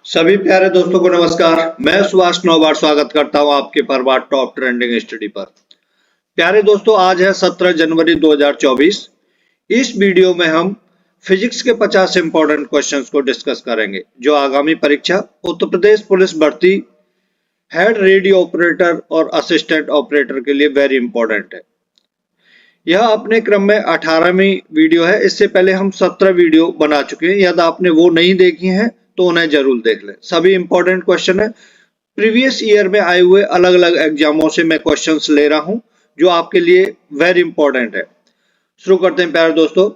सभी प्यारे दोस्तों को नमस्कार। मैं सुभाष नौबार स्वागत करता हूं आपके परवार टॉप ट्रेंडिंग स्टडी पर। प्यारे दोस्तों, आज है 17 जनवरी 2024। इस वीडियो में हम फिजिक्स के 50 इंपॉर्टेंट क्वेश्चंस को डिस्कस करेंगे जो आगामी परीक्षा उत्तर प्रदेश पुलिस भर्ती हेड रेडियो ऑपरेटर और असिस्टेंट ऑपरेटर के लिए वेरी इंपॉर्टेंट है। यह अपने क्रम में 18वीं वीडियो है। इससे पहले हम 17 वीडियो बना चुके हैं। यदि आपने वो नहीं देखी हैं तो उन्हें जरूर देख लें। सभी इंपॉर्टेंट क्वेश्चन है, प्रीवियस ईयर में आए हुए अलग अलग एग्जामों से मैं क्वेश्चंस ले रहा हूं जो आपके लिए वेरी इंपॉर्टेंट है। शुरू करते हैं प्यारे दोस्तों।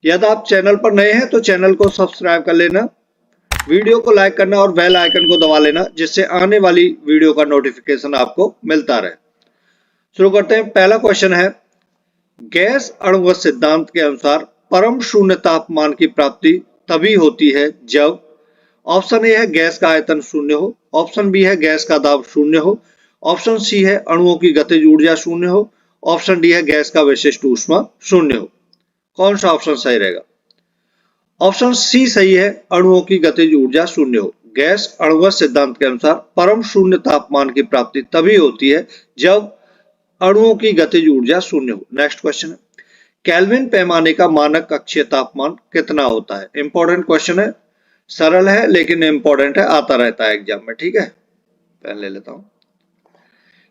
यदि आप चैनल पर नए हैं तो चैनल को सब्सक्राइब कर लेना, वीडियो को लाइक करना और बेल आइकन को दबा लेना जिससे आने वाली वीडियो का नोटिफिकेशन आपको मिलता रहे। शुरू करते हैं। पहला क्वेश्चन है, गैस अणुवत सिद्धांत के अनुसार परम शून्य तापमान की प्राप्ति तभी होती है जब ऑप्शन ए है गैस का आयतन शून्य हो, ऑप्शन बी है गैस का दाब शून्य हो, ऑप्शन सी है अणुओं की गतिज ऊर्जा शून्य हो, ऑप्शन डी है गैस का विशिष्ट ऊष्मा शून्य हो। कौन सा ऑप्शन सही रहेगा? ऑप्शन सी सही है, अणुओं की गतिज ऊर्जा शून्य हो। गैस अणुवत सिद्धांत के अनुसार परम शून्य तापमान की प्राप्ति तभी होती है जब अणुओं की गतिज ऊर्जा शून्य हो। नेक्स्ट क्वेश्चन है, केल्विन पैमाने का मानक कक्षीय तापमान कितना होता है? इंपॉर्टेंट क्वेश्चन है, सरल है लेकिन इंपॉर्टेंट है, आता रहता है एग्जाम में। ठीक है, पेन ले लेता हूं।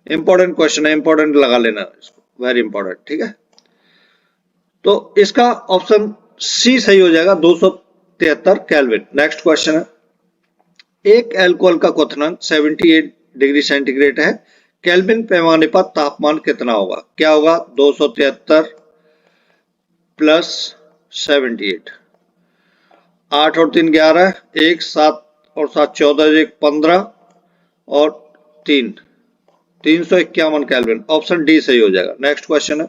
इंपॉर्टेंट क्वेश्चन है, इंपॉर्टेंट लगा लेना इसको, वेरी इंपॉर्टेंट। ठीक है, तो इसका ऑप्शन सी सही हो जाएगा, 273 केल्विन। नेक्स्ट क्वेश्चन है, एक एल्कोहल का क्वथनांक 78 डिग्री सेंटीग्रेड है, केल्विन पैमाने पर तापमान कितना होगा? क्या होगा? 273 प्लस 78, 8 और 3 11, 1 7 और 7 14, 1 15 और 3 351 केल्विन। ऑप्शन डी सही हो जाएगा। नेक्स्ट क्वेश्चन है,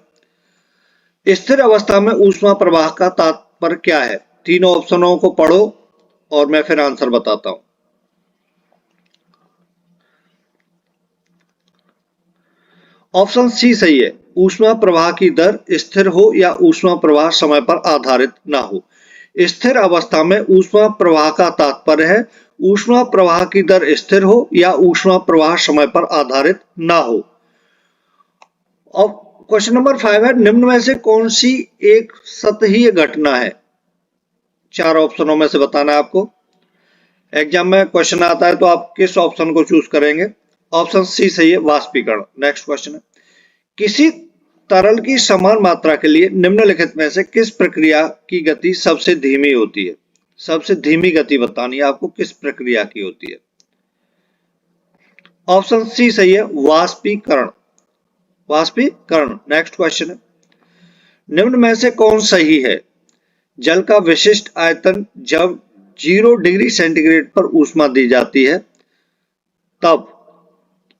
स्थिर अवस्था में ऊष्मा प्रवाह का तात्पर्य क्या है? तीनों ऑप्शनों को पढ़ो और मैं फिर आंसर बताता हूं। ऑप्शन सी सही है, ऊष्मा प्रवाह की दर स्थिर हो या ऊष्मा प्रवाह समय पर आधारित ना हो। स्थिर अवस्था में ऊष्मा प्रवाह का तात्पर्य है ऊष्मा प्रवाह की दर स्थिर हो या ऊष्मा प्रवाह समय पर आधारित ना हो। और क्वेश्चन नंबर 5 है, निम्न में से कौन सी एक सतहीय घटना है? 4 ऑप्शनों में से बताना है आपको। एग्जाम में क्वेश्चन आता है तो आप किस ऑप्शन को चूज करेंगे? ऑप्शन सी सही है, वाष्पीकरण। नेक्स्ट क्वेश्चन है, किसी तरल की समान मात्रा के लिए निम्नलिखित में से किस प्रक्रिया की गति सबसे धीमी होती है? सबसे धीमी गति बतानी है आपको, किस प्रक्रिया की होती है? ऑप्शन सी सही है, वाष्पीकरण। वाष्पीकरण। नेक्स्ट क्वेश्चन है, निम्न में से कौन सही है? जल का विशिष्ट आयतन जब 0 डिग्री सेंटीग्रेड पर ऊष्मा दी जाती है तब।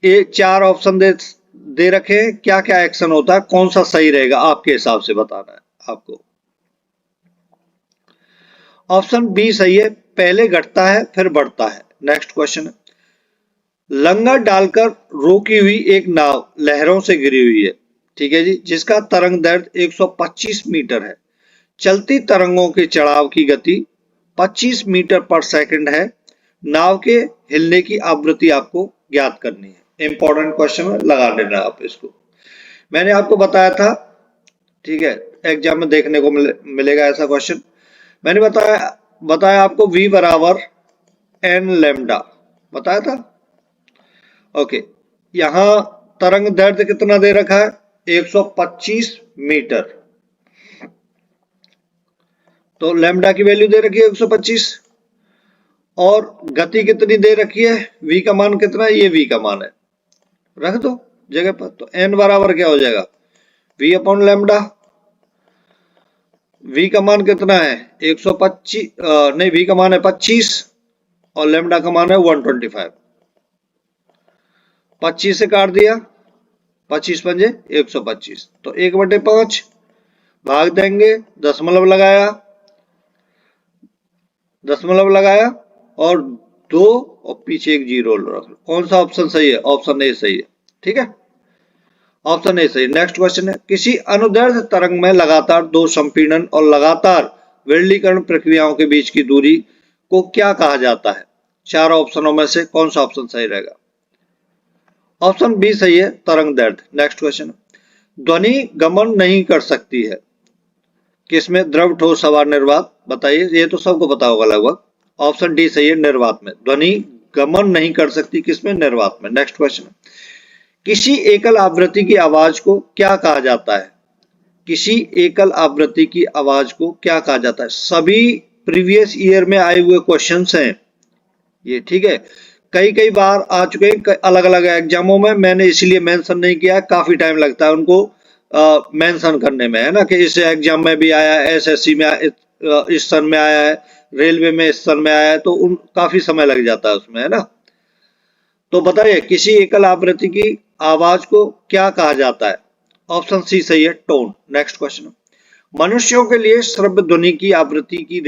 ये 4 ऑप्शन दे रखे हैं, क्या क्या एक्शन होता है, कौन सा सही रहेगा आपके हिसाब से बताना है आपको। ऑप्शन बी सही है, पहले घटता है फिर बढ़ता है। नेक्स्ट क्वेश्चन है, लंगर डालकर रोकी हुई एक नाव लहरों से घिरी हुई है, ठीक है जी, जिसका तरंग दैर्ध्य 125 मीटर है। चलती तरंगों के चढ़ाव की गति 25 मीटर पर सेकंड है। नाव के हिलने की आवृत्ति आपको ज्ञात करनी है। इंपॉर्टेंट क्वेश्चन है, लगा देना आप इसको। मैंने आपको बताया था, ठीक है, एग्जाम में देखने को मिलेगा ऐसा क्वेश्चन। मैंने बताया आपको v बराबर n लैम्डा बताया था। ओके, यहां तरंग दैर्ध्य कितना दे रखा है? 125 मीटर। तो लैम्डा की वैल्यू दे रखी है 125 और गति कितनी दे रखी है? v का मान कितना है? ये v का मान है, रख दो जगह पर। तो n बराबर क्या हो जाएगा? v upon lambda. v का मान कितना है? 125 नहीं, v का मान है 25 और लैम्डा का मान है 125। 25 से काट दिया, 25 पंजे 125, तो 1/5 भाग देंगे, दशमलव लगाया और 2 और पीछे एक जीरो रख लो। कौन सा ऑप्शन सही है? ऑप्शन ए सही है। ठीक है, ऑप्शन ए सही। नेक्स्ट क्वेश्चन है, किसी अनुदैर्ध्य तरंग में लगातार 2 संपीड़न और लगातार विरलीकरण प्रक्रियाओं के बीच की दूरी को क्या कहा जाता है? चार ऑप्शनों में से कौन सा ऑप्शन सही रहेगा? ऑप्शन बी सही है, तरंग दैर्ध्य। नेक्स्ट क्वेश्चन, ध्वनि गमन नहीं कर सकती है किसमें? द्रव, ठोस, हवा, निर्वात। बताइए, ये तो सबको पता होगा लगभग। ऑप्शन डी सही है, निर्वात में। ध्वनि गमन नहीं कर सकती किसमें? निर्वात में। नेक्स्ट क्वेश्चन, किसी एकल आवृत्ति की आवाज को क्या कहा जाता है? किसी एकल आवृत्ति की आवाज को क्या कहा जाता है? सभी प्रीवियस ईयर में आए हुए क्वेश्चंस हैं ये, ठीक है। कई कई बार आ चुके हैं अलग अलग एग्जामों में, मैंने इसलिए मेंशन नहीं किया, काफी टाइम लगता है उनको मेंशन करने में, है ना, कि इस एग्जाम में भी आया है, एसएससी में इस सन में आया है, रेलवे में इस सन में आया है, तो उन काफी समय लग जाता है उसमें, है ना। तो बताइए, किसी एकल आवृत्ति की आवाज को क्या कहा जाता है? ऑप्शन सी सही है, टोन। नेक्स्ट क्वेश्चन, मनुष्यों के लिए श्रव्य ध्वनि की आवृत्ति की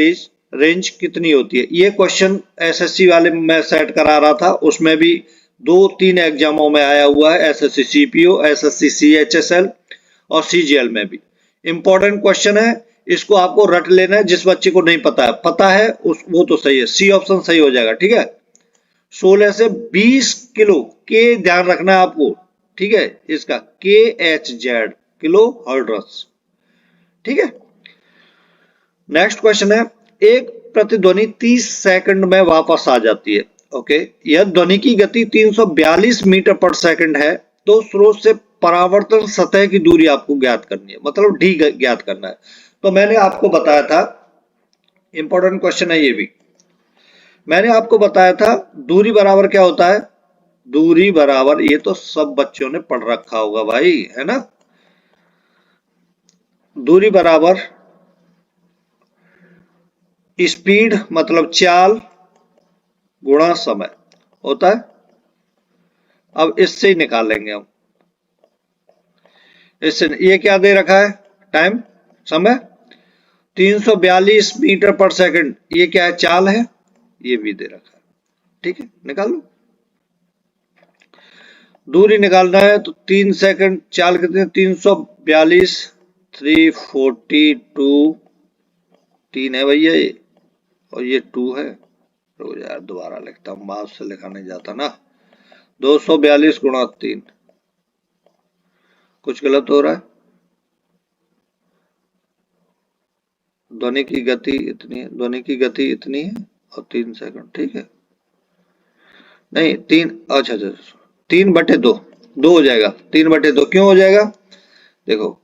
रेंज कितनी होती है? ये क्वेश्चन एसएससी वाले में सेट करा रहा था, उसमें भी 2-3 एग्जामों में आया हुआ है, एसएससी सीपीओ, एसएससी सीएचएसएल और सीजीएल में भी। इंपॉर्टेंट क्वेश्चन है, इसको आपको रट लेना है। जिस बच्चे को नहीं पता है वो तो सही है, सी ऑप्शन सही हो जाएगा, ठीक है। 16 से 20 किलो के ध्यान रखना है आपको, ठीक है, इसका KHZ किलो हर्ट्ज, ठीक है। नेक्स्ट क्वेश्चन है, एक प्रतिध्वनि 30 सेकंड में वापस आ जाती है। ओके, यह ध्वनि की गति 342 मीटर पर सेकंड है, तो स्रोत से परावर्तन सतह की दूरी आपको ज्ञात करनी है, मतलब डी ज्ञात करना है। तो मैंने आपको बताया था, इंपॉर्टेंट क्वेश्चन है ये भी, मैंने आपको बताया था दूरी बराबर क्या होता है? दूरी बराबर, ये तो सब बच्चों ने पढ़ रखा होगा भाई, है ना। दूरी बराबर स्पीड मतलब चाल गुणा समय होता है। अब इससे ही निकाल लेंगे हम, इससे। ये क्या दे रखा है? टाइम, समय 342 मीटर पर सेकंड, ये क्या है? चाल है, ये भी दे रखा है, ठीक है, निकाल लो। दूरी निकालना है तो 3 सेकंड, चाल कितने? 342, 342, 3 है भैया ये, और ये 2 है। तो यार दोबारा लिखता हूं, माउस से लिखा नहीं जाता ना। 242 गुणा 3, कुछ गलत हो रहा है? ध्वनि की गति इतनी है, ध्वनि की गति इतनी है और 3 सेकंड, ठीक है। नहीं 3, अच्छा 3/2, 2 हो जाएगा। 3/2 क्यों हो जाएगा? देखो,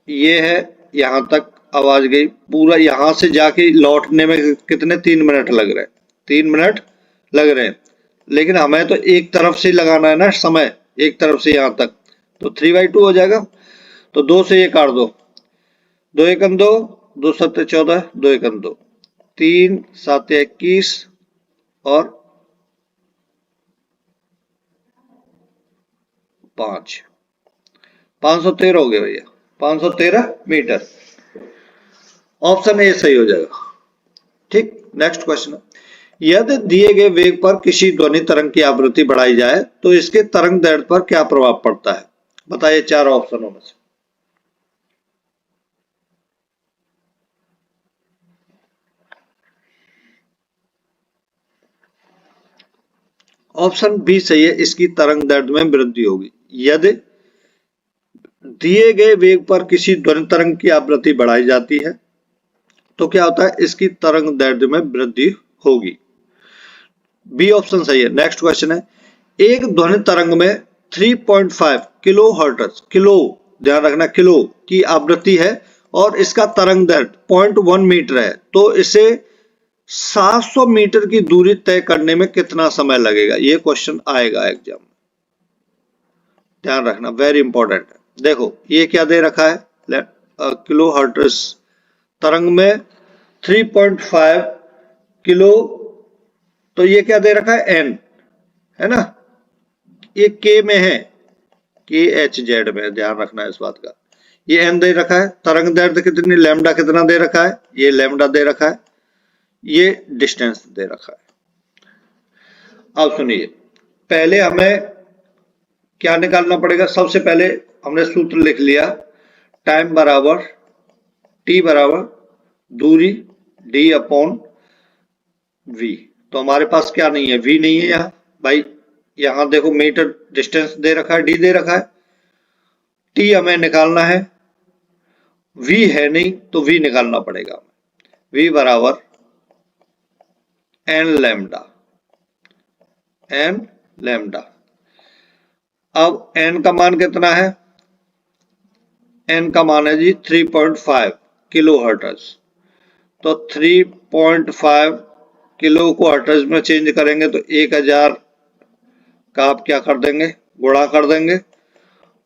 ये है, यहां तक आवाज गई, पूरा यहां से जाके लौटने में कितने? 3 मिनट लग रहे हैं, 3 मिनट लग रहे हैं, लेकिन हमें तो एक तरफ से लगाना है ना समय, एक तरफ से यहां तक, तो 3/2 हो जाएगा। तो 2 से ये काट दो, 2 एकम 2, 2 7 14, 2 एकम 2, 3 7 21 और 5, 513 हो गया भैया, 513 मीटर। ऑप्शन ए सही हो जाएगा, ठीक। नेक्स्ट क्वेश्चन, यदि दिए गए वेग पर किसी ध्वनि तरंग की आवृत्ति बढ़ाई जाए तो इसके तरंग दैर्ध्य पर क्या प्रभाव पड़ता है? बताइए चार ऑप्शनों में से। ऑप्शन बी सही है, इसकी तरंग दैर्ध्य में वृद्धि होगी। यदि दिए गए वेग पर किसी ध्वनि तरंग की आवृत्ति बढ़ाई जाती है तो क्या होता है? इसकी तरंग दैर्ध्य में वृद्धि होगी। बी ऑप्शन सही है। नेक्स्ट क्वेश्चन है, एक ध्वनि तरंग में 3.5 किलो हर्ट्ज, किलो ध्यान रखना, किलो की आवृत्ति है और इसका तरंग दैर्ध्य 0.1 मीटर है, तो इसे 700 मीटर की दूरी तय करने में कितना समय लगेगा? ये क्वेश्चन आएगा एग्जाम में, ध्यान रखना, वेरी इंपॉर्टेंट है। देखो ये क्या दे रखा है? किलो हर्ट्ज तरंग में 3.5 किलो, तो ये क्या दे रखा है? एन, है ना, ये के में है, KHZ में, ध्यान रखना है इस बात का। ये एन दे रखा है, तरंग दैर्ध्य कितनी, लैम्डा कितना दे रखा है? ये लैम्डा दे रखा है, ये डिस्टेंस दे रखा है। अब सुनिए, पहले हमें क्या निकालना पड़ेगा? सबसे पहले हमने सूत्र लिख लिया, टाइम बराबर टी बराबर दूरी D/V, तो हमारे पास क्या नहीं है, v नहीं है यहाँ भाई। यहाँ देखो मीटर डिस्टेंस दे रखा है, d दे रखा है, t हमें निकालना है, v है नहीं तो v निकालना पड़ेगा। v बराबर n लैम्डा, n लैम्डा। अब n का मान कितना है, n का मान है जी 3.5 किलो हर्ट्ज। तो 3.5 किलो को हर्ट्ज में चेंज करेंगे तो 1000 का आप क्या कर देंगे, गुणा कर देंगे,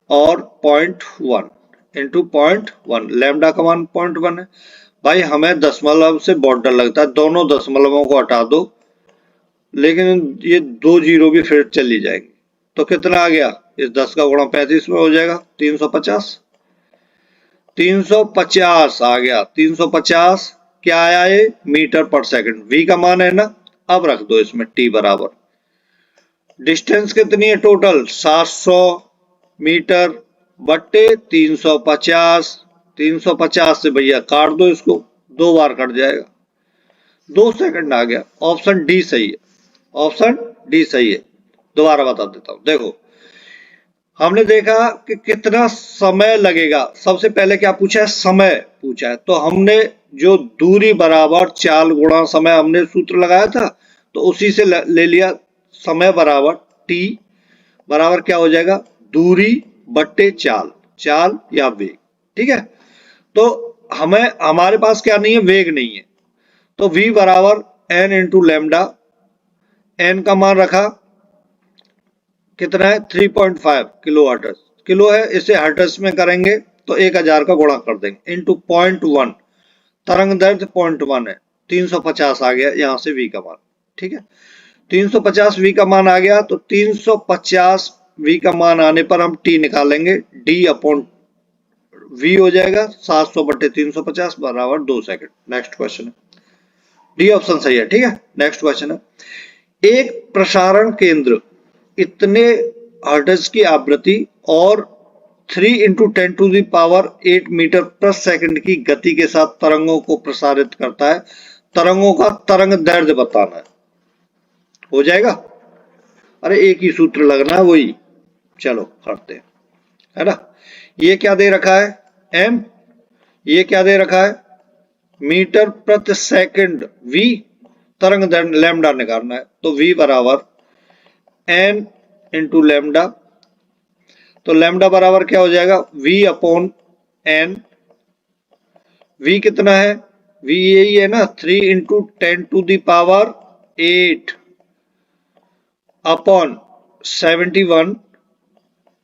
और 0.1 इंटू 0.1, लैम्डा का मान 0.1 है। भाई हमें दशमलव से बहुत डर लगता है, दोनों दशमलवों को हटा दो, लेकिन ये 2 जीरो भी फिर चली जाएंगी। तो कितना आ गया, इस 10 का गुणा 35 में हो जाएगा 350। 350 आ गया, 350 क्या आया, ये मीटर पर सेकंड। v का मान है ना, अब रख दो इसमें t बराबर, डिस्टेंस कितनी है टोटल 700 मीटर बट्टे 350। 350 से भैया काट दो इसको, 2 बार कट जाएगा, 2 सेकंड आ गया। ऑप्शन डी सही है, ऑप्शन डी सही है। दोबारा बता देता हूं, देखो हमने देखा कि कितना समय लगेगा, सबसे पहले क्या पूछा है, समय पूछा है। तो हमने जो दूरी बराबर चाल गुणा समय हमने सूत्र लगाया था, तो उसी से ले लिया, समय बराबर t बराबर क्या हो जाएगा, दूरी बट्टे चाल, चाल या वेग। ठीक है, तो हमें हमारे पास क्या नहीं है, वेग नहीं है, तो v बराबर n इंटू लैम्डा, n का मान रखा कितना है 3.5 किलो हर्ट्ज, किलो है, इसे हर्ट्ज में करेंगे तो 1000 का गुणा कर देंगे, इंटू 0.1, तरंग दैर्ध्य 0.1 है, 350 आ गया यहाँ से v का मान। ठीक है, 350 v का मान आ गया, तो 350 v का मान आने पर हम t निकालेंगे, d अपॉन v हो जाएगा 700 बट्टे 350 बराबर 2 सेकंड। नेक्स्ट क्वेश्चन है, डी ऑप्शन सही है। ठीक है, नेक्स्ट क्वेश्चन है, एक प्रसारण केंद्र इतने हर्ट्ज की आवृत्ति और 3 into 10 to the power 8 metre प्रति सेकंड की गति के साथ तरंगों को प्रसारित करता है, तरंगों का तरंग दैर्ध्य बताना है। हो जाएगा, अरे एक ही सूत्र लगना है, वही चलो करते हैं, है ना। ये क्या दे रखा है, m, ये क्या दे रखा है, मीटर प्रति सेकंड, v, तरंग दैर्ध्य लैम्डा निकालना है, तो v बराबर n इंटू लैम्डा, तो लैम्डा बराबर क्या हो जाएगा, v अपॉन n। v कितना है, v यही है ना 3 into 10 to the power 8 upon 71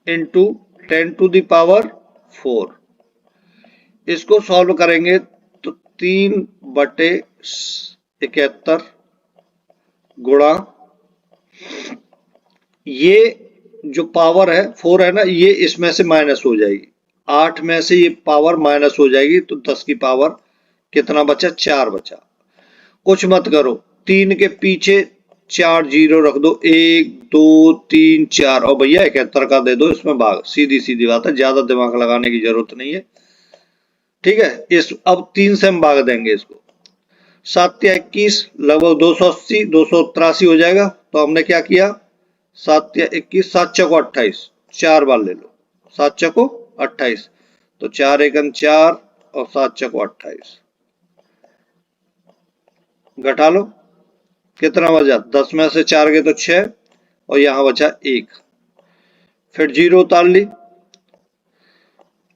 into 10 to the power 4। इसको सॉल्व करेंगे तो 3/71 गुणा, ये जो पावर है 4 है ना, ये इसमें से माइनस हो जाएगी, 8 में से ये पावर माइनस हो जाएगी, तो 10 की पावर कितना बचा, 4 बचा। कुछ मत करो, 3 के पीछे 4 जीरो रख दो, 1 2 3 4, और भैया 71 का दे दो इसमें भाग, सीधी सीधी बात है, ज्यादा दिमाग लगाने की जरूरत नहीं है। ठीक है, इस अब 3 से हम भाग देंगे इसको, 7 या 21 लगभग 280 283 हो जाएगा। तो हमने क्या किया, 7 या 21, 7 चौको 28, 4 बार ले लो, 7 चौको 28, तो 4 एकम 4 और 7 चौको 28, घटा लो कितना बचा, 10 में से 4 गए तो 6, और यहां बचा 1, फिर जीरो उतार ली।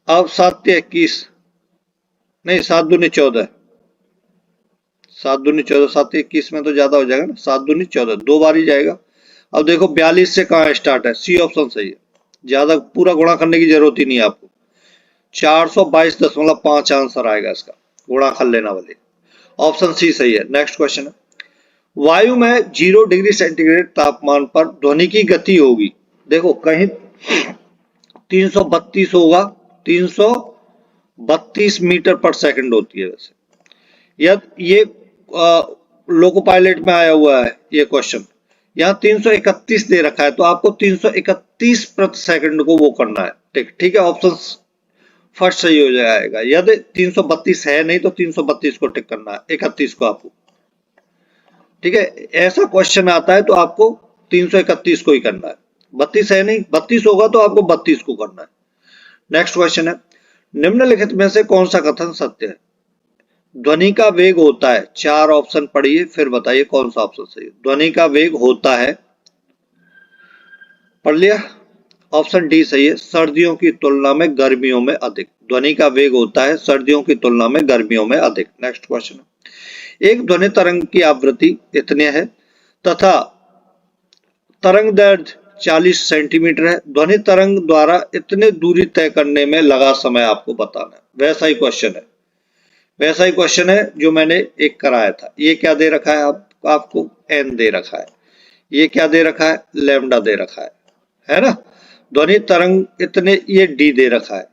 अब 7 या 21 नहीं, 7 दूनी 14, 7 दूनी 14, 7 21 में तो ज्यादा हो जाएगा ना, 7 दूनी 14, 2 बार ही जाएगा। अब देखो 42 से कहां स्टार्ट है, सी ऑप्शन सही है, ज्यादा पूरा गुणा करने की जरूरत ही नहीं है आपको, 422.5 आंसर आएगा इसका, गुणा कर लेना वाले, ऑप्शन सी सही है। नेक्स्ट क्वेश्चन है, वायु में 0 डिग्री सेंटीग्रेड तापमान पर ध्वनि की गति होगी, देखो कहीं 332 होगा, 332 मीटर पर सेकंड होती है वैसे, ये लोको पायलट में आया हुआ है ये क्वेश्चन, यहाँ 331 दे रखा है, तो आपको 331 प्रति सेकंड को वो करना है। ठीक है, ऑप्शन फर्स्ट सही हो जाएगा, यदि 332 है नहीं तो 332 को टिक करना है, 31 को आपको। ठीक है, ऐसा क्वेश्चन आता है तो आपको 331 को ही करना है, 32 है नहीं, 32 होगा तो आपको 32 को करना है। नेक्स्ट क्वेश्चन है, निम्नलिखित में से कौन सा कथन सत्य है? ध्वनि का वेग होता है, चार ऑप्शन पढ़िए फिर बताइए कौन सा ऑप्शन सही है। ध्वनि का वेग होता है, पढ़ लिया, ऑप्शन डी सही है, सर्दियों की तुलना में गर्मियों में अधिक। ध्वनि का वेग होता है सर्दियों की तुलना में गर्मियों में अधिक। नेक्स्ट क्वेश्चन है, एक ध्वनि तरंग की आवृत्ति इतने है तथा तरंग दैर्ध्य 40 सेंटीमीटर है। ध्वनि तरंग द्वारा इतने दूरी तय करने में लगा समय आपको बताना है। वैसा ही क्वेश्चन है, वैसा ही क्वेश्चन है जो मैंने एक कराया था। ये क्या दे रखा है आपको एन दे रखा है, ये क्या दे रखा है लैम्डा दे रखा है ना। ध्वनि तरंग इतने, ये डी दे रखा है,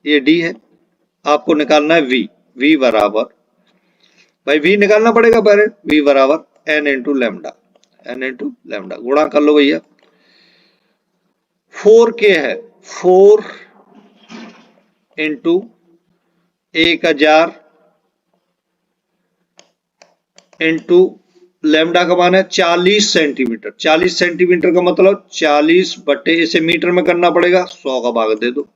ये डी है, आपको निकालना है वी। वी बराबर, भाई वी निकालना पड़ेगा पहले, वी बराबर n into lambda, n into lambda, गुणा कर लो भैया। 4K है, 4 इंटू 1000 इंटू लैम्डा का मान है 40 सेंटीमीटर। 40 सेंटीमीटर का मतलब 40 बटे, इसे मीटर में करना पड़ेगा, 100 का भाग दे दो,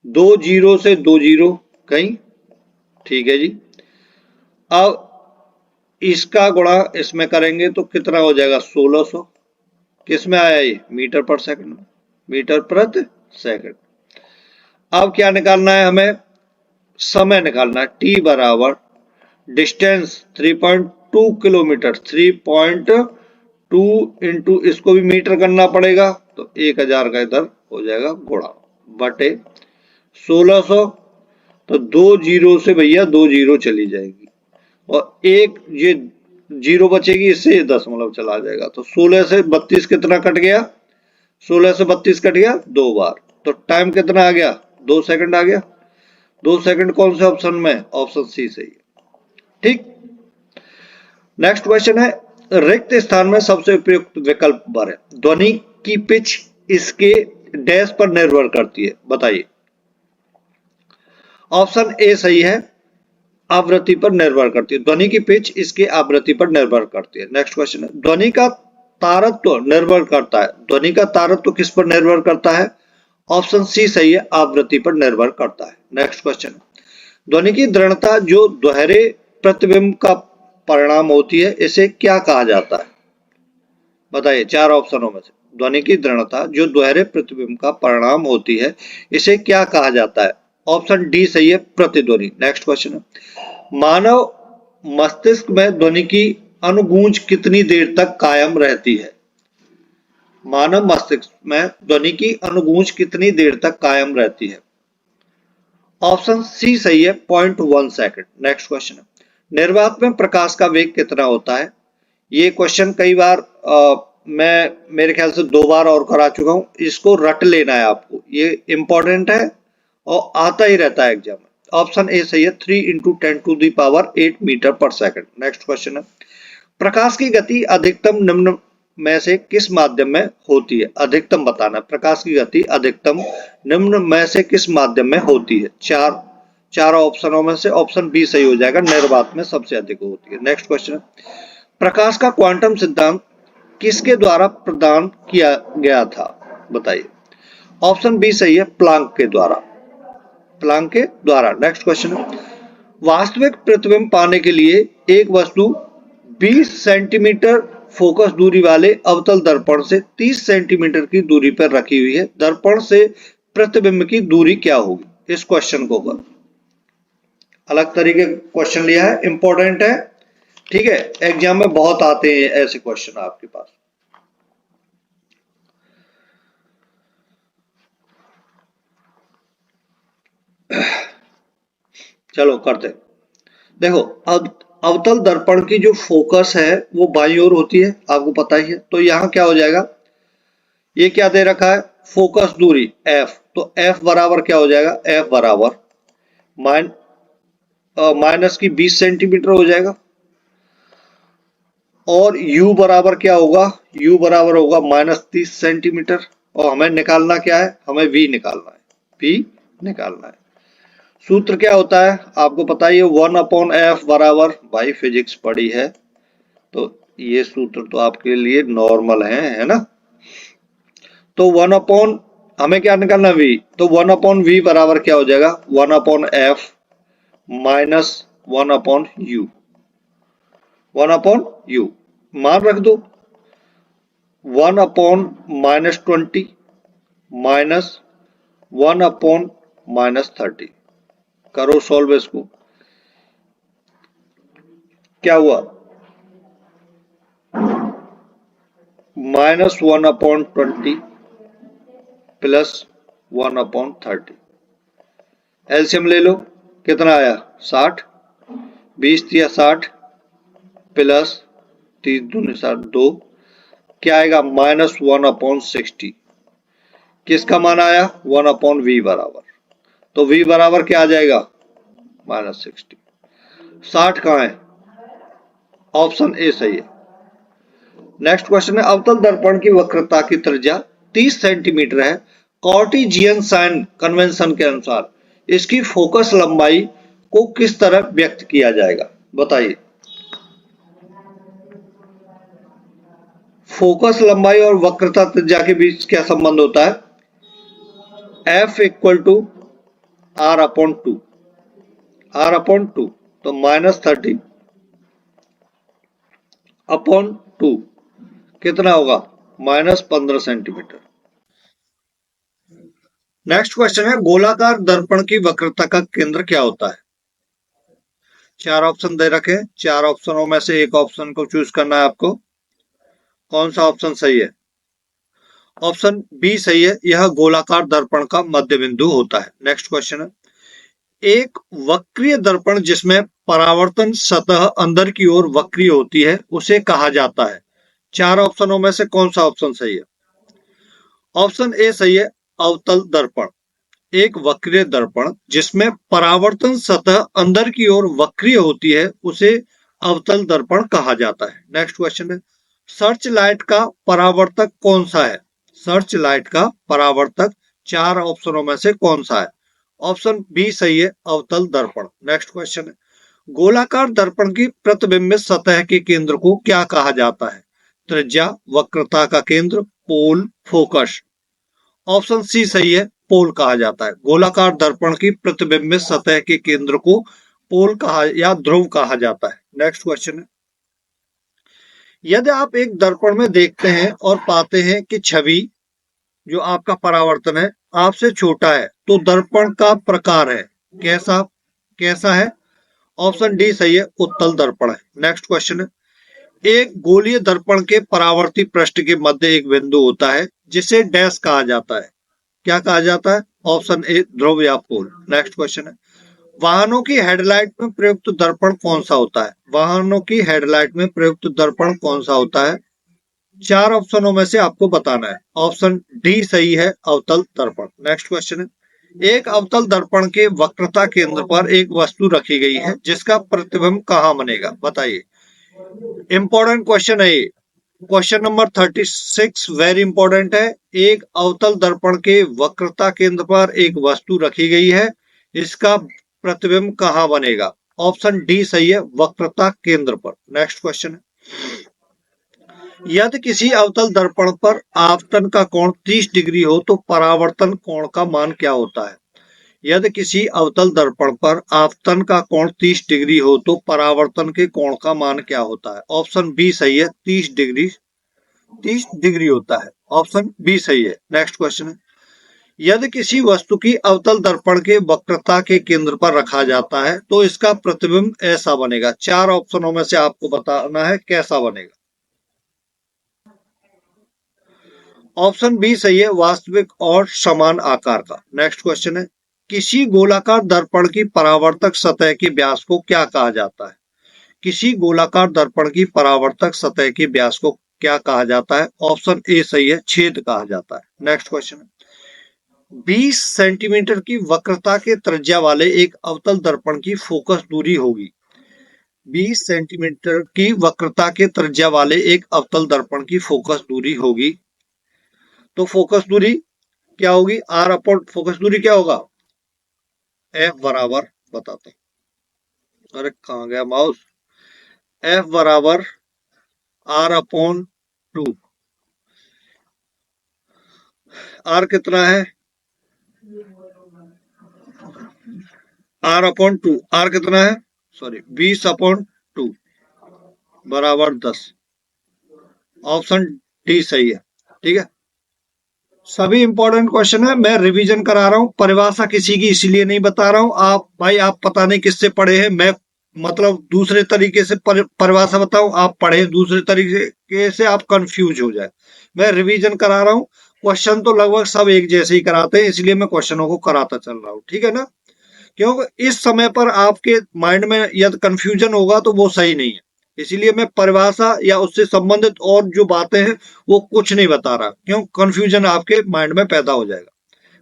2 जीरो से 2 जीरो कहीं, ठीक है जी। अब इसका गुणा इसमें करेंगे तो कितना हो जाएगा 1600, किस में आया ये मीटर पर सेकंड में, मीटर प्रति सेकंड। अब क्या निकालना है हमें, समय निकालना है। टी बराबर डिस्टेंस 3.2 किलोमीटर, 3.2 इंटू इसको भी मीटर करना पड़ेगा तो 1000 का इधर हो जाएगा गुणा बटे 1600, तो 2 जीरो से भैया 2 जीरो चली जाएगी और एक ये जीरो बचेगी, इससे ये दशमलव चला जाएगा, तो 16 से 32 कितना कट गया, 16 से 32 कट गया 2 बार, तो टाइम कितना आ गया 2 सेकंड आ गया। 2 सेकंड कौन से ऑप्शन में, ऑप्शन सी सही है, ठीक। नेक्स्ट क्वेश्चन है, रिक्त स्थान में सबसे उपयुक्त विकल्प भरें। ध्वनि की पिच इसके डैश पर निर्भर करती है, बताइए। ऑप्शन ए सही है, आवृत्ति पर निर्भर करती है। ध्वनि की पिच इसके आवृत्ति पर निर्भर करती है। नेक्स्ट क्वेश्चन है, ध्वनि का तारत्व निर्भर करता है। ध्वनि का तारत्व किस पर निर्भर करता है? ऑप्शन सी सही है, आवृत्ति पर निर्भर करता है। नेक्स्ट क्वेश्चन, ध्वनि की दृढ़ता जो दोहरे प्रतिबिंब का परिणाम होती है, इसे क्या कहा जाता है? बताइए चार ऑप्शनों में से। ध्वनि की दृढ़ता जो दोहरे प्रतिबिंब का परिणाम होती है, इसे क्या कहा जाता है? ऑप्शन डी सही है, प्रतिध्वनि। नेक्स्ट क्वेश्चन है, मानव मस्तिष्क में ध्वनि की अनुगूंज कितनी देर तक कायम रहती है? मानव मस्तिष्क में ध्वनि की अनुगूंज कितनी देर तक कायम रहती है? ऑप्शन सी सही है, 0.1 सेकंड। नेक्स्ट क्वेश्चन है, निर्वात में प्रकाश का वेग कितना होता है? ये क्वेश्चन कई बार मैं मेरे ख्याल से 2 बार और करा चुका हूं, इसको रट लेना है आपको, ये इंपॉर्टेंट है और आता ही रहता है एग्जाम में। ऑप्शन ए सही है, 3 इंटू 10⁸ मीटर पर सेकंड। नेक्स्ट क्वेश्चन है, प्रकाश की गति अधिकतम निम्न में से किस माध्यम में होती है? अधिकतम बताना, प्रकाश की गति अधिकतम निम्न में से किस माध्यम में होती है? चार ऑप्शनों में से ऑप्शन बी सही हो जाएगा, निर्वात में सबसे अधिक होती है। नेक्स्ट क्वेश्चन है, प्रकाश का क्वांटम सिद्धांत किसके द्वारा प्रदान किया गया था? बताइए। ऑप्शन बी सही है, प्लांक के द्वारा, प्लांक के द्वारा। नेक्स्ट क्वेश्चन है, वास्तविक प्रतिबिंब पाने के लिए एक वस्तु 20 सेंटीमीटर फोकस दूरी वाले अवतल दर्पण से 30 सेंटीमीटर की दूरी पर रखी हुई है, दर्पण से प्रतिबिंब की दूरी क्या होगी? इस क्वेश्चन को कर, अलग तरीके क्वेश्चन लिया है, इंपॉर्टेंट है, ठीक है, एग्जाम में बहुत आते हैं ऐसे क्वेश्चन आपके पास। चलो करते, देखो अवतल दर्पण की जो फोकस है वो बाईं ओर होती है, आपको पता ही है, तो यहां क्या हो जाएगा, ये क्या दे रखा है, फोकस दूरी f, तो f बराबर क्या हो जाएगा, f बराबर माइनस की 20 सेंटीमीटर हो जाएगा, और u बराबर क्या होगा, u बराबर होगा -30 सेंटीमीटर, और हमें निकालना क्या है, हमें v निकालना है, v निकालना है। सूत्र क्या होता है आपको पता ही है, 1/f बराबर, भाई फिजिक्स पढ़ी है, तो ये सूत्र तो आपके लिए नॉर्मल है ना। तो 1 अपॉन हमें क्या निकालना v, तो 1 अपॉन v बराबर क्या हो जाएगा 1 upon f minus 1 upon u, 1 upon u मान रख दो 1 अपॉन -20 माइनस 1 अपॉन -30, करो सॉल्व इसको, क्या हुआ -1 अपॉन 20 प्लस 1 अपॉन 30, एलसीएम ले लो, कितना आया 60, 20 दिया 60 प्लस 30 दूनी 60 2, क्या आएगा -1 अपॉन 60, किसका मान आया 1 अपॉन v बराबर, तो v बराबर क्या आ जाएगा -60, 60 कहाँ है, ऑप्शन ए सही है। नेक्स्ट क्वेश्चन है अवतल दर्पण की वक्रता की त्रिज्या 30 सेंटीमीटर है, कार्टेशियन साइन कन्वेंशन के अनुसार इसकी फोकस लंबाई को किस तरह व्यक्त किया जाएगा, बताइए। फोकस लंबाई और वक्रता त्रिज्या के बीच क्या संबंध होता है, F equal to R upon 2, R upon 2, तो -30 अपॉन 2 कितना होगा -15 सेंटीमीटर। नेक्स्ट क्वेश्चन है गोलाकार दर्पण की वक्रता का केंद्र क्या होता है। 4 ऑप्शन दे रखे हैं, 4 ऑप्शनों में से एक ऑप्शन को चूज करना है आपको, कौन सा ऑप्शन सही है। ऑप्शन बी सही है, यह गोलाकार दर्पण का मध्य बिंदु होता है। नेक्स्ट क्वेश्चन है एक वक्रीय दर्पण जिसमें परावर्तन सतह अंदर की ओर वक्रीय होती है उसे कहा जाता है। 4 ऑप्शनों में से कौन सा ऑप्शन सही है। ऑप्शन ए सही है, अवतल दर्पण। एक वक्रीय दर्पण जिसमें परावर्तन सतह अंदर की ओर वक्रीय होती है उसे अवतल दर्पण कहा जाता है। नेक्स्ट क्वेश्चन है सर्च लाइट का परावर्तक कौन सा है। सर्च लाइट का परावर्तक 4 ऑप्शनों में से कौन सा है। ऑप्शन बी सही है, अवतल दर्पण। नेक्स्ट क्वेश्चन है गोलाकार दर्पण की प्रतिबिंबित सतह के केंद्र को क्या कहा जाता है। त्रिज्या, वक्रता का केंद्र, पोल, फोकस। ऑप्शन सी सही है, पोल कहा जाता है। गोलाकार दर्पण की प्रतिबिंबित सतह के केंद्र को पोल कहा या ध्रुव कहा जाता है। नेक्स्ट क्वेश्चन है यदि आप एक दर्पण में देखते हैं और पाते हैं कि छवि जो आपका परावर्तन है आपसे छोटा है तो दर्पण का प्रकार है कैसा, कैसा है। ऑप्शन डी सही है, उत्तल दर्पण है। नेक्स्ट क्वेश्चन है एक गोलीय दर्पण के परावर्ती पृष्ठ के मध्य एक बिंदु होता है जिसे डैश कहा जाता है, क्या कहा जाता है। ऑप्शन ए ध्रुव या पोल। नेक्स्ट क्वेश्चन है वाहनों की हेडलाइट में प्रयुक्त दर्पण कौन सा होता है। वाहनों की हेडलाइट में प्रयुक्त दर्पण कौन सा होता है। 4 ऑप्शनों में से आपको बताना है। ऑप्शन डी सही है, अवतल दर्पण। नेक्स्ट क्वेश्चन है एक अवतल दर्पण के वक्रता केंद्र पर एक वस्तु रखी गई है जिसका प्रतिबिंब कहाँ बनेगा, बताइए। इंपॉर्टेंट क्वेश्चन है ये, क्वेश्चन नंबर 36 वेरी इंपॉर्टेंट है। एक अवतल दर्पण के वक्रता केंद्र पर एक वस्तु रखी गई है, इसका प्रतिबिंब कहाँ बनेगा। ऑप्शन डी सही है, वक्रता केंद्र पर। नेक्स्ट क्वेश्चन है यदि किसी अवतल दर्पण पर आपतन का कोण 30 डिग्री हो तो परावर्तन कोण का मान क्या होता है। यदि किसी अवतल दर्पण पर आपतन का कोण 30 डिग्री हो तो परावर्तन के कोण का मान क्या होता है। ऑप्शन बी सही है, 30 डिग्री होता है। ऑप्शन बी सही है। नेक्स्ट क्वेश्चन है यदि किसी वस्तु की अवतल दर्पण के वक्रता के केंद्र पर रखा जाता है तो इसका प्रतिबिंब ऐसा बनेगा। 4 ऑप्शनों में से आपको बताना है कैसा बनेगा। ऑप्शन बी सही है, वास्तविक और समान आकार का। नेक्स्ट क्वेश्चन है किसी गोलाकार दर्पण की परावर्तक सतह के व्यास को क्या कहा जाता है। किसी गोलाकार दर्पण की परावर्तक सतह के व्यास को क्या कहा जाता है। ऑप्शन ए सही है, छेद कहा जाता है। नेक्स्ट क्वेश्चन है 20 सेंटीमीटर की वक्रता के त्रिज्या वाले एक अवतल दर्पण की फोकस दूरी होगी। 20 सेंटीमीटर की वक्रता के त्रिज्या वाले एक अवतल दर्पण की फोकस दूरी होगी, तो फोकस दूरी क्या होगी, आर अपॉन फोकस दूरी क्या होगा, एफ बराबर बताते हैं, अरे कहाँ गया माउस, एफ बराबर r/2। r कितना है? r/2। r कितना है? सॉरी, 20/2 बराबर 10। ऑप्शन डी सही है। ठीक है, सभी इंपॉर्टेंट क्वेश्चन है, मैं रिवीजन करा रहा हूँ। परिभाषा किसी की इसलिए नहीं बता रहा हूँ, आप भाई आप पता नहीं किससे पढ़े हैं, मैं मतलब दूसरे तरीके से परिभाषा बताऊं, आप पढ़े दूसरे तरीके से, आप कंफ्यूज हो जाए। मैं रिवीजन करा रहा हूँ, क्वेश्चन तो लगभग सब एक जैसे ही कराते हैं, इसलिए मैं क्वेश्चनों को कराता चल रहा हूँ। ठीक है ना, क्योंकि इस समय पर आपके माइंड में यदि कंफ्यूजन होगा तो वो सही नहीं है, इसीलिए मैं परिभाषा या उससे संबंधित और जो बातें हैं वो कुछ नहीं बता रहा, क्यों कंफ्यूजन आपके माइंड में पैदा हो जाएगा।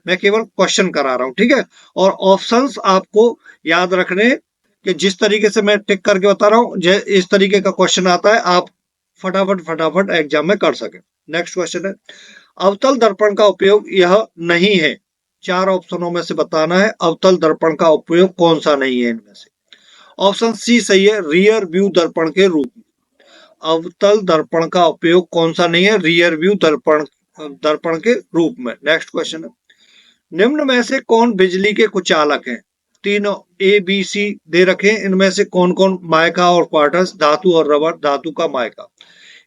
मैं केवल क्वेश्चन करा रहा हूं। ठीक है, और ऑप्शंस आपको याद रखने कि जिस तरीके से मैं टिक करके बता रहा हूं, इस तरीके का क्वेश्चन आता है, आप फटाफट फटाफट एग्जाम में कर सके। नेक्स्ट क्वेश्चन है, अवतल दर्पण का उपयोग यह नहीं है, चार ऑप्शनों में से बताना है अवतल दर्पण का उपयोग कौन सा नहीं है इनमें से। ऑप्शन सी सही है, रियर व्यू दर्पण के रूप में। अवतल दर्पण का उपयोग कौन सा नहीं है? रियर व्यू दर्पण के रूप में। नेक्स्ट क्वेश्चन है, निम्न में से कौन बिजली के कुचालक हैं? तीनों ए बी सी दे रखे हैं, इनमें से कौन कौन? माइका और क्वार्टज, धातु और रबर, धातु का माइका।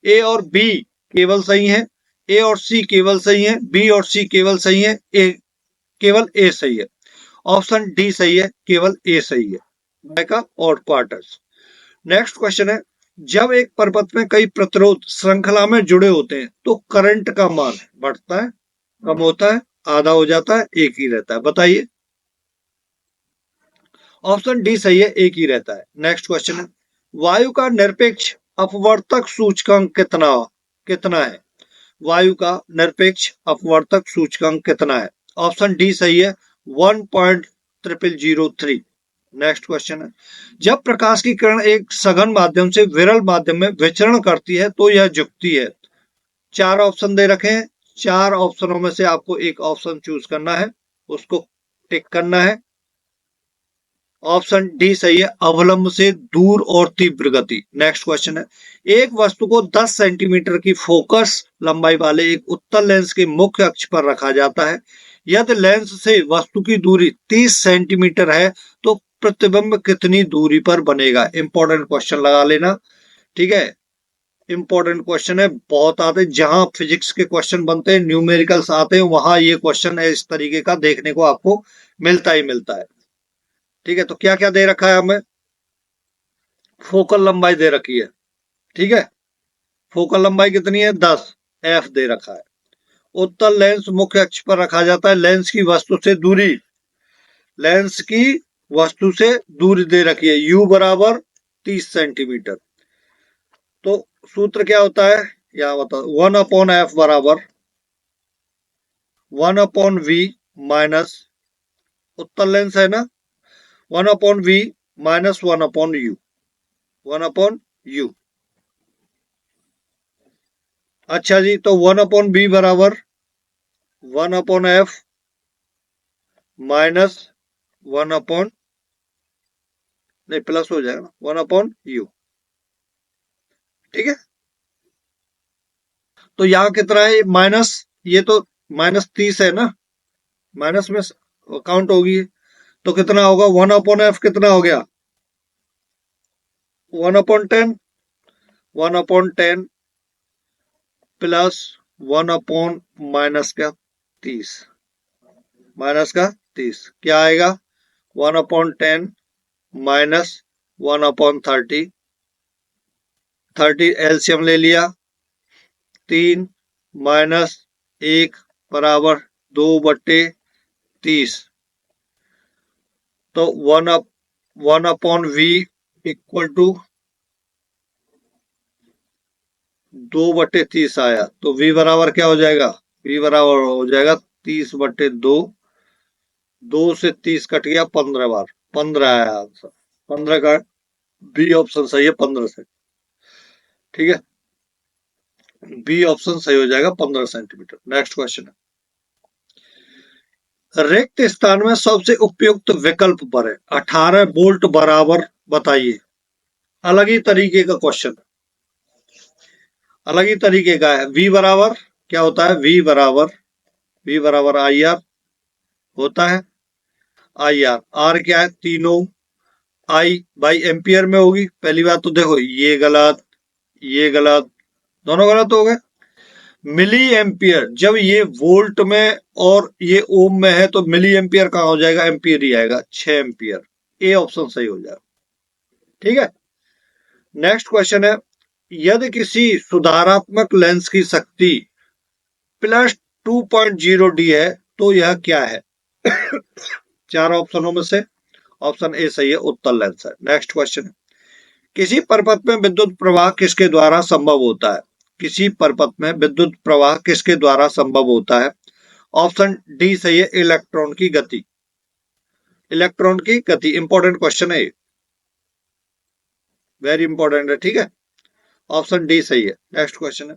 ए और बी केवल सही है, ए और सी केवल सही है, बी और सी केवल सही है, केवल ए सही है। ऑप्शन डी सही है, केवल ए सही है, माइका और क्वार्टज। नेक्स्ट क्वेश्चन है, जब एक परपथ में कई प्रतिरोध श्रृंखला में जुड़े होते हैं तो करंट का मान बढ़ता है, कम होता है, आधा हो जाता है, एक ही रहता है? बताइए। ऑप्शन डी सही है, एक ही रहता है। नेक्स्ट क्वेश्चन है, वायु का निरपेक्ष अपवर्तक सूचकांक कितना है? वायु का निरपेक्ष अपवर्तक सूचकांक कितना है? ऑप्शन डी सही है, 1.0003। नेक्स्ट क्वेश्चन है, जब प्रकाश की किरण एक सघन माध्यम से विरल माध्यम में विचरण करती है तो यह झुकती है। चार ऑप्शन दे रखे हैं, चार ऑप्शनों में से आपको एक ऑप्शन चूज करना है, उसको टिक करना है। ऑप्शन डी सही है, अवलंब से दूर और तीव्र गति। नेक्स्ट क्वेश्चन है, एक वस्तु को 10 सेंटीमीटर की फोकस लंबाई वाले एक उत्तल लेंस के मुख्य अक्ष पर रखा जाता है। यदि लेंस से वस्तु की दूरी 30 सेंटीमीटर है तो प्रतिबिंब कितनी दूरी पर बनेगा? इंपॉर्टेंट क्वेश्चन लगा लेना। ठीक है, इंपॉर्टेंट क्वेश्चन है, बहुत आते हैं, जहां फिजिक्स के क्वेश्चन बनते हैं, न्यूमेरिकल्स आते हैं, वहां ये क्वेश्चन है इस तरीके का देखने को आपको मिलता ही मिलता है। ठीक है, तो क्या क्या दे रखा है हमें? फोकल लंबाई दे रखी है। ठीक है, फोकल लंबाई कितनी है? 10, एफ दे रखा है। उत्तल लेंस मुख्य अक्ष पर रखा जाता है, लेंस की वस्तु से दूरी दे रखी है, यू बराबर 30 सेंटीमीटर। तो सूत्र क्या होता है, या बता, 1/f बराबर 1/v माइनस, उत्तल लेंस है ना, 1/v माइनस 1/u, 1/u। अच्छा जी, तो 1/b बराबर 1/f माइनस 1/ नहीं, प्लस हो जाएगा ना, 1/u। ठीक है, तो यहाँ कितना है? माइनस, ये तो -30 है ना, माइनस में काउंट होगी, तो कितना होगा? 1/f कितना हो गया? 1/10, 1/10 प्लस 1/ माइनस का 30, क्या आएगा? 1/10 माइनस 1/30, 30 एलसीएम ले लिया, 3 माइनस 1 बराबर 2/30, तो 1/v इक्वल टू 2/30 आया, तो v बराबर क्या हो जाएगा? v बराबर हो जाएगा 30/2, 2 से 30 कट गया 15 बार, 15 आया आंसर, 15 का बी ऑप्शन सही है, 15 से। ठीक है, बी ऑप्शन सही हो जाएगा, 15 सेंटीमीटर। नेक्स्ट क्वेश्चन है, रिक्त स्थान में सबसे उपयुक्त विकल्प पर है 18 वोल्ट बराबर, बताइए। अलग ही तरीके का क्वेश्चन, अलग ही तरीके का है। V बराबर क्या होता है, V बराबर आई आर होता है। आई आर, आर क्या है, तीनों आई बाई एम्पियर में होगी। पहली बात तो देखो ये गलत, ये गलत, दोनों गलत हो गए। मिली एम्पियर, जब ये वोल्ट में और ये ओम में है तो मिली एम्पियर कहां हो जाएगा, एम्पियर ही आएगा, 6 एम्पियर। ए ऑप्शन सही हो जाएगा। ठीक है, नेक्स्ट क्वेश्चन है, यदि किसी सुधारात्मक लेंस की शक्ति प्लस 2.0 डी है तो यह क्या है। चार ऑप्शनों में से ऑप्शन ए सही है, उत्तल लेंस है। नेक्स्ट क्वेश्चन है, किसी परपथ में विद्युत प्रवाह किसके द्वारा संभव होता है। किसी परपथ में विद्युत प्रवाह किसके द्वारा संभव होता है। ऑप्शन डी सही है, इलेक्ट्रॉन की गति। इलेक्ट्रॉन की गति, इंपॉर्टेंट क्वेश्चन है, वेरी इंपॉर्टेंट है। ठीक है, ऑप्शन डी सही है। नेक्स्ट क्वेश्चन है,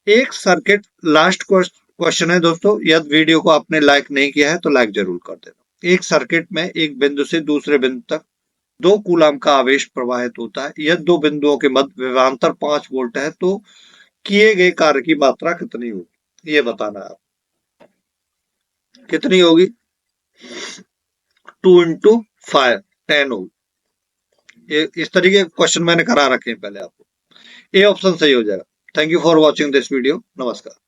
एक सर्किट, लास्ट क्वेश्चन है दोस्तों, यदि वीडियो को आपने लाइक नहीं किया है तो लाइक जरूर कर देना। एक सर्किट में एक बिंदु से दूसरे बिंदु तक 2 कूलम का आवेश प्रवाहित होता है। यदि दो बिंदुओं के मध्य विभवांतर 5 वोल्ट है तो किए गए कार्य की मात्रा कितनी होगी, ये बताना है। कितनी होगी, 2 into 5, 10 होगी। इस तरीके के क्वेश्चन मैंने करा रखे हैं पहले आपको। ए ऑप्शन सही हो जाएगा। Thank you for watching this video. नमस्कार।